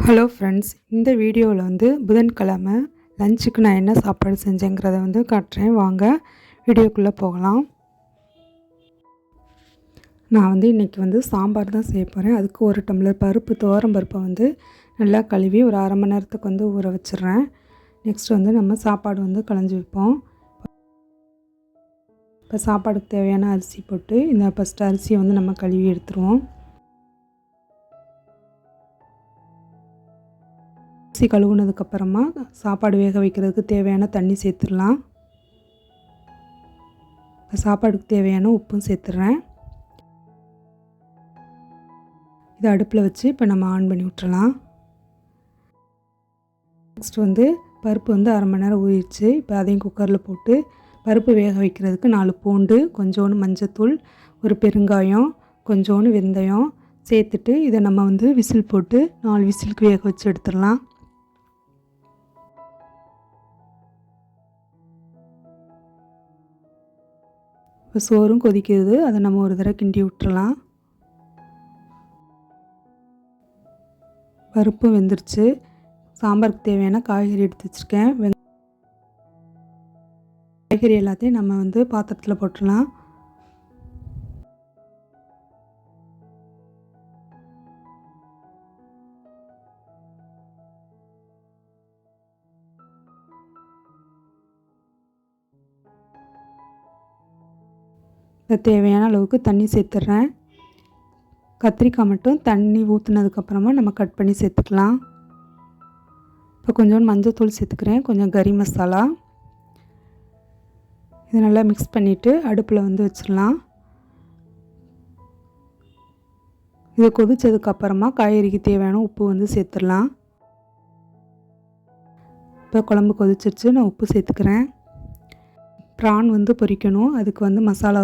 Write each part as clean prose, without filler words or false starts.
Hello friends, இந்த வீடியோவில் புதன்கிழமை லஞ்சுக்கு நான் என்ன சாப்பாடு செஞ்சேங்கிறத காட்டுறேன். வாங்க வீடியோக்குள்ளே போகலாம். நான் இன்றைக்கி சாம்பார் தான் செய்ய போகிறேன். அதுக்கு ஒரு டம்ளர் பருப்பு, துவரம் பருப்பை நல்லா கழுவி ஒரு அரை மணி நேரத்துக்கு ஊற வச்சிடுறேன். நெக்ஸ்ட் நம்ம சாப்பாடு களைஞ்சி வைப்போம். இப்போ சாப்பாடுக்கு தேவையான அரிசி போட்டு இந்த ஃபஸ்ட்டு அரிசியை நம்ம கழுவி எடுத்துருவோம். அரிசி கழுவுனதுக்கப்புறமா சாப்பாடு வேக வைக்கிறதுக்கு தேவையான தண்ணி சேர்த்துடலாம். இப்போ சாப்பாடுக்கு தேவையான உப்பும் சேர்த்துட்றேன். இதை அடுப்பில் வச்சு இப்போ நம்ம ஆன் பண்ணி விட்டுறலாம். நெக்ஸ்ட் பருப்பு அரை மணி நேரம் ஊறிடுச்சு. இப்போ அதையும் குக்கரில் போட்டு பருப்பு வேக வைக்கிறதுக்கு 4 பூண்டு, கொஞ்சோண்டு மஞ்சத்தூள், ஒரு பெருங்காயம், கொஞ்சோண்டு வெந்தயம் சேர்த்துட்டு இதை நம்ம விசில் போட்டு 4 விசிலுக்கு வேக வச்சு எடுத்துடலாம். இப்போ சோறும் கொதிக்கிறது, அதை நம்ம ஒரு தடவை கிண்டி விட்டுறலாம். பருப்பும் வெந்துருச்சு. சாம்பாருக்கு தேவையான காய்கறி எடுத்து வச்சுருக்கேன். காய்கறி எல்லாத்தையும் நம்ம பாத்திரத்தில் போட்டுடலாம். தேவையான அளவுக்கு தண்ணி சேர்த்துட்றேன். கத்திரிக்காய் மட்டும் தண்ணி ஊற்றுனதுக்கப்புறமா நம்ம கட் பண்ணி சேர்த்துக்கலாம். இப்போ கொஞ்சோண்டு மஞ்சள்தூள் சேர்த்துக்கிறேன், கொஞ்சம் கறி மசாலா. இது நல்லா மிக்ஸ் பண்ணிவிட்டு அடுப்பில் வச்சிடலாம். இது கொதித்ததுக்கப்புறமா காய்கறிக்கு தேவையான உப்பு சேர்த்துடலாம். இப்போ குழம்பு கொதிச்சிருச்சு, நான் உப்பு சேர்த்துக்கிறேன். ப்ரான் பொரிக்கணும். அதுக்கு மசாலா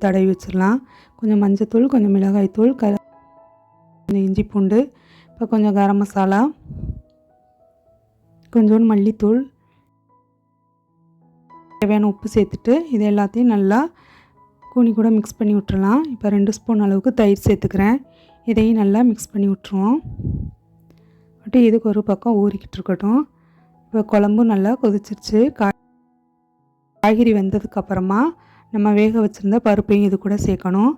தடவி வச்சிடலாம். கொஞ்சம் மஞ்சத்தூள், கொஞ்சம் மிளகாய்த்தூள், கொஞ்சம் இஞ்சி பூண்டு, இப்போ கொஞ்சம் கரம் மசாலா, கொஞ்சோண்டு மல்லித்தூள், தேவையான உப்பு சேர்த்துட்டு இது எல்லாத்தையும் நல்லா கூனி கூட மிக்ஸ் பண்ணி விட்டுறலாம். இப்போ 2 ஸ்பூன் அளவுக்கு தயிர் சேர்த்துக்கிறேன். இதையும் நல்லா மிக்ஸ் பண்ணி விட்டுருவோம். அப்படியே இதுக்கு ஒரு பக்கம் ஊறிக்கிட்டு இருக்கட்டும். இப்போ குழம்பும் நல்லா கொதிச்சிருச்சு. காய்கறி வெந்ததுக்கப்புறமா நம்ம வேக வச்சுருந்த பருப்பையும் இது கூட சேர்க்கணும்.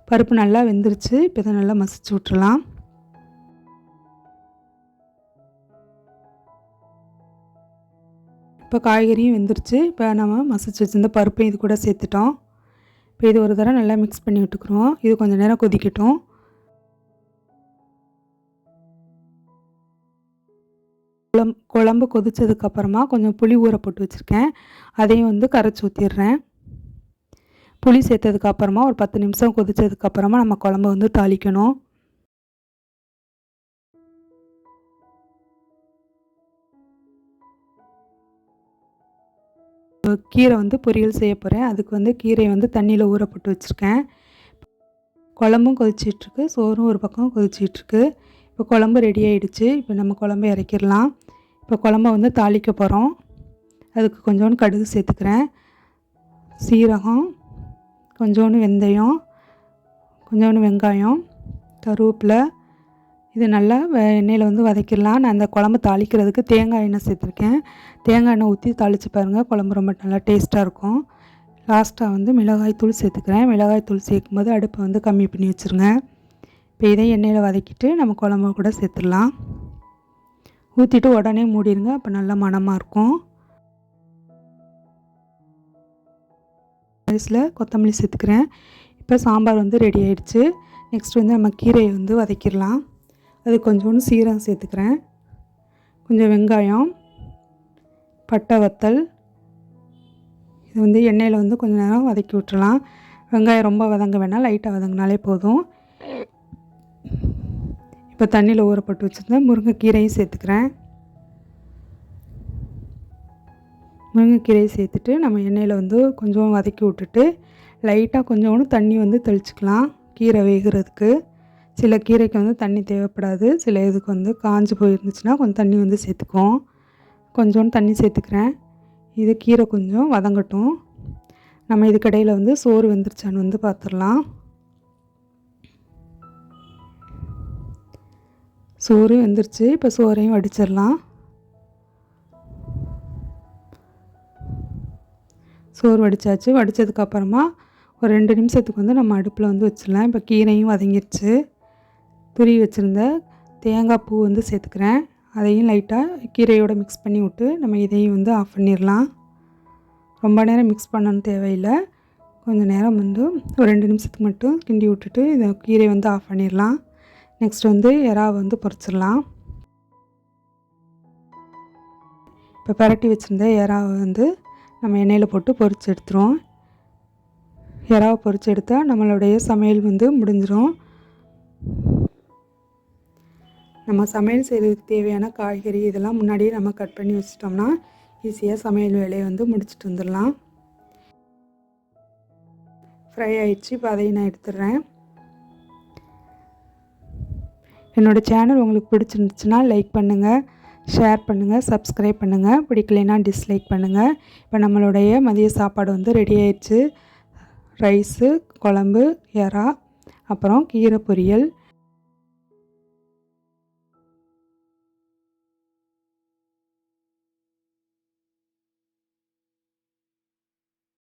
பருப்பு நல்லா வெந்துருச்சு. இப்போ இதை நல்லா மசிச்சு விட்டுறலாம். இப்போ காய்கறியும் வெந்துருச்சு. இப்போ நம்ம மசிச்சு வச்சுருந்த பருப்பையும் இது கூட சேர்த்துட்டோம். இப்போ இது ஒரு தடவை நல்லா மிக்ஸ் பண்ணி விட்டுக்குறோம். இது கொஞ்சம் நேரம் கொதிக்கட்டும். குழம்பு கொதித்ததுக்கப்புறமா கொஞ்சம் புளி ஊற போட்டு வச்சுருக்கேன். அதையும் கரைச்சி ஊற்றிடுறேன். புளி சேர்த்ததுக்கப்புறமா ஒரு 10 நிமிஷம் கொதித்ததுக்கப்புறமா நம்ம குழம்பு தாளிக்கணும். கீரை பொரியல் செய்ய போகிறேன். அதுக்கு கீரையை தண்ணியில் ஊற போட்டு வச்சுருக்கேன். குழம்பும் கொதிச்சிட்ருக்கு, சோறும் ஒரு பக்கம் கொதிச்சிட்ருக்கு. இப்போ குழம்பு ரெடி ஆகிடுச்சு. இப்போ நம்ம குழம்பு இறக்கிடலாம். இப்போ குழம்ப தாளிக்க போகிறோம். அதுக்கு கொஞ்சோண்டு கடுகு சேர்த்துக்கிறேன், சீரகம், கொஞ்சோண்டு வெந்தயம், கொஞ்சோண்டு வெங்காயம், கருவேப்பிலை. இது நல்லா எண்ணெயில் வதக்கிடலாம். நான் அந்த குழம்பு தாளிக்கிறதுக்கு தேங்காய் எண்ணெய் சேர்த்துருக்கேன். தேங்காய் எண்ணெய் ஊற்றி தாளித்து பாருங்கள், குழம்பு ரொம்ப நல்லா டேஸ்ட்டாக இருக்கும். லாஸ்ட்டாக மிளகாய் தூள் சேர்த்துக்கிறேன். மிளகாய் தூள் சேர்க்கும்போது அடுப்பை கம்மி பண்ணி வச்சுருங்க. இப்போ இதை எண்ணெயில் வதக்கிட்டு நம்ம குழம்பு கூட சேர்த்துடலாம். ஊற்றிட்டு உடனே மூடிடுங்க, அப்போ நல்லா மணமாக இருக்கும். ரைஸில் கொத்தமல்லி சேர்த்துக்கிறேன். இப்போ சாம்பார் ரெடி ஆகிடுச்சு. நெக்ஸ்ட் நம்ம கீரையை வதக்கிடலாம். அது கொஞ்சோண்டு சீரகம் சேர்த்துக்கிறேன், கொஞ்சம் வெங்காயம், பட்டை வத்தல். இது எண்ணெயில் கொஞ்சம் நேரம் வதக்கி விட்டுறலாம். வெங்காயம் ரொம்ப வதங்க வேணாம், லைட்டாக வதங்கினாலே போதும். இப்போ தண்ணியில் ஊறப்பட்டு வச்சுருந்தேன் முருங்கைக்கீரையும் சேர்த்துக்கிறேன். முருங்கைக்கீரையை சேர்த்துட்டு நம்ம எண்ணெயில் கொஞ்சம் வதக்கி விட்டுட்டு லைட்டாக கொஞ்சோண்டு தண்ணி தெளிச்சிக்கலாம் கீரை வேகிறதுக்கு. சில கீரைக்கு தண்ணி தேவைப்படாது, சில இதுக்கு காஞ்சு போயிருந்துச்சுன்னா கொஞ்சம் தண்ணி சேர்த்துக்குவோம். கொஞ்சோண்டு தண்ணி சேர்த்துக்கிறேன். இது கீரை கொஞ்சம் வதங்கட்டும். நம்ம இதுக்கடையில் சோறு வெந்துருச்சான்னு பார்த்துடலாம். சோறு வெந்துருச்சு. இப்போ சோறையும் வடிச்சிடலாம். சோறு வடித்தாச்சு. வடித்ததுக்கப்புறமா ஒரு 2 நிமிஷத்துக்கு வந்து நம்ம அடுப்பில் வந்து வச்சிடலாம். இப்போ கீரையும் வதங்கிருச்சு. துருவி வச்சுருந்த தேங்காய் பூ வந்து சேர்த்துக்கிறேன். அதையும் லைட்டாக கீரையோடு மிக்ஸ் பண்ணி விட்டு நம்ம இதையும் வந்து ஆஃப் பண்ணிடலாம். ரொம்ப நேரம் மிக்ஸ் பண்ணணும்னு தேவையில்லை. கொஞ்சம் நேரம் வந்து ஒரு 2 நிமிஷத்துக்கு மட்டும் கிண்டி விட்டுட்டு இந்த கீரை வந்து ஆஃப் பண்ணிடலாம். நெக்ஸ்ட் வந்து எறாவை வந்து பொரிச்சிடலாம். இப்போ பரட்டி வச்சுருந்த எறாவை வந்து நம்ம எண்ணெயில் போட்டு பொரிச்சு எடுத்துருவோம். எறாவை பொரிச்சு எடுத்தால் நம்மளுடைய சமையல் வந்து முடிஞ்சிடும். நம்ம சமையல் செய்கிறதுக்கு தேவையான காய்கறி இதெல்லாம் முன்னாடியே நம்ம கட் பண்ணி வச்சிட்டோம்னா ஈஸியாக சமையல் வேலையை வந்து முடிச்சுட்டு வந்துடலாம். ஃப்ரை ஆகிடுச்சு. இப்போ அதையும் நான் எடுத்துடுறேன். என்னோடய சேனல் உங்களுக்கு பிடிச்சிருந்துச்சுன்னா லைக் பண்ணுங்கள், ஷேர் பண்ணுங்கள், சப்ஸ்கிரைப் பண்ணுங்கள். பிடிக்கலைன்னா டிஸ்லைக் பண்ணுங்கள். இப்போ நம்மளுடைய மதிய சாப்பாடு வந்து ரெடி ஆயிடுச்சு. ரைஸு, குழம்பு, எறா, அப்புறம் கீரை பொரியல்.